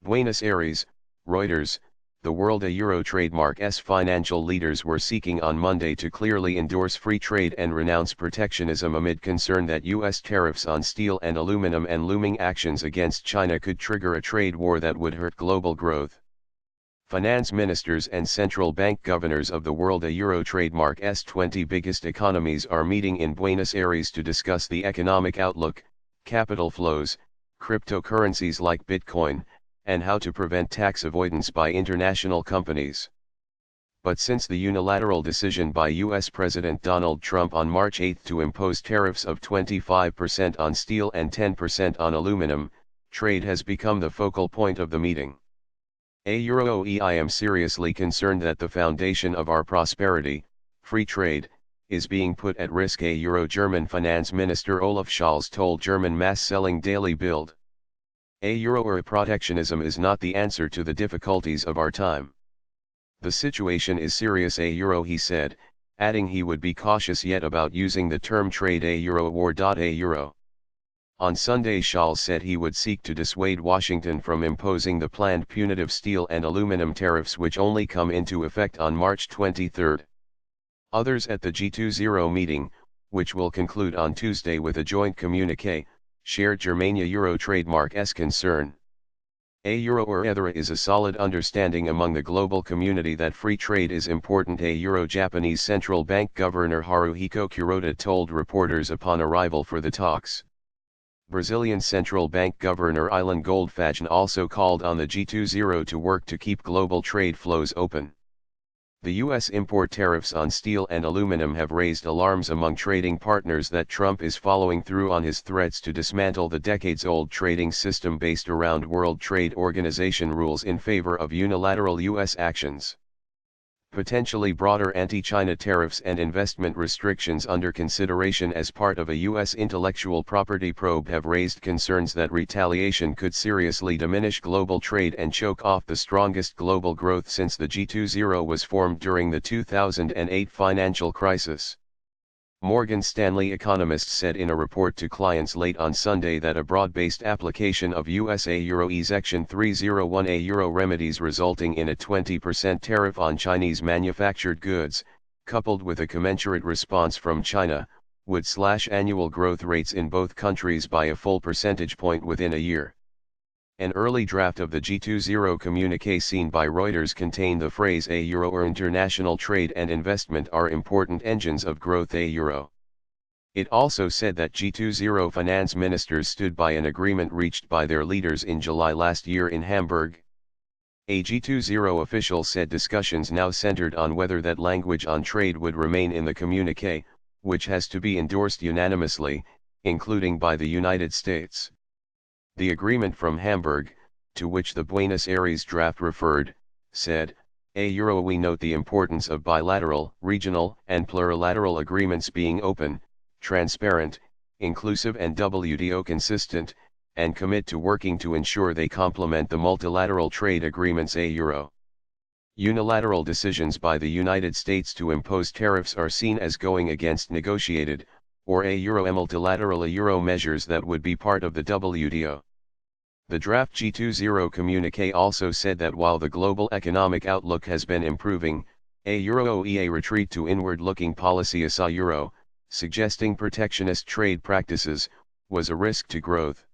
Buenos Aires, Reuters, the World Euro trademark's financial leaders were seeking on Monday to clearly endorse free trade and renounce protectionism amid concern that U.S. tariffs on steel and aluminum and looming actions against China could trigger a trade war that would hurt global growth. Finance ministers and central bank governors of the World Euro trademark's 20 biggest economies are meeting in Buenos Aires to discuss the economic outlook, capital flows, cryptocurrencies like Bitcoin, and how to prevent tax avoidance by international companies. But since the unilateral decision by U.S. President Donald Trump on March 8 to impose tariffs of 25% on steel and 10% on aluminum, trade has become the focal point of the meeting. I am seriously concerned that the foundation of our prosperity, free trade, is being put at risk, German finance minister Olaf Scholz told German mass-selling Daily Bild. Protectionism is not the answer to the difficulties of our time. The situation is serious, he said, adding he would be cautious yet about using the term trade war. On Sunday, Scholz said he would seek to dissuade Washington from imposing the planned punitive steel and aluminum tariffs, which only come into effect on March 23. Others at the G20 meeting, which will conclude on Tuesday with a joint communiqué, shared Germania Euro trademark's concern. There is a solid understanding among the global community that free trade is important, Japanese central bank governor Haruhiko Kuroda told reporters upon arrival for the talks. Brazilian central bank governor Ilan Goldfagn also called on the G20 to work to keep global trade flows open. The U.S. import tariffs on steel and aluminum have raised alarms among trading partners that Trump is following through on his threats to dismantle the decades-old trading system based around World Trade Organization rules in favor of unilateral U.S. actions. Potentially broader anti-China tariffs and investment restrictions under consideration as part of a U.S. intellectual property probe have raised concerns that retaliation could seriously diminish global trade and choke off the strongest global growth since the G20 was formed during the 2008 financial crisis. Morgan Stanley economists said in a report to clients late on Sunday that a broad-based application of USA Section 301 remedies resulting in a 20% tariff on Chinese manufactured goods, coupled with a commensurate response from China, would slash annual growth rates in both countries by a full percentage point within a year. An early draft of the G20 communiqué seen by Reuters contained the phrase international trade and investment are important engines of growth. It also said that G20 finance ministers stood by an agreement reached by their leaders in July last year in Hamburg. A G20 official said discussions now centered on whether that language on trade would remain in the communiqué, which has to be endorsed unanimously, including by the United States. The agreement from Hamburg, to which the Buenos Aires draft referred, said, we note the importance of bilateral, regional, and plurilateral agreements being open, transparent, inclusive and WTO consistent, and commit to working to ensure they complement the multilateral trade agreements. Unilateral decisions by the United States to impose tariffs are seen as going against negotiated, or multilateral measures that would be part of the WTO. The draft G20 communiqué also said that while the global economic outlook has been improving, a retreat to inward-looking policy suggesting protectionist trade practices, was a risk to growth.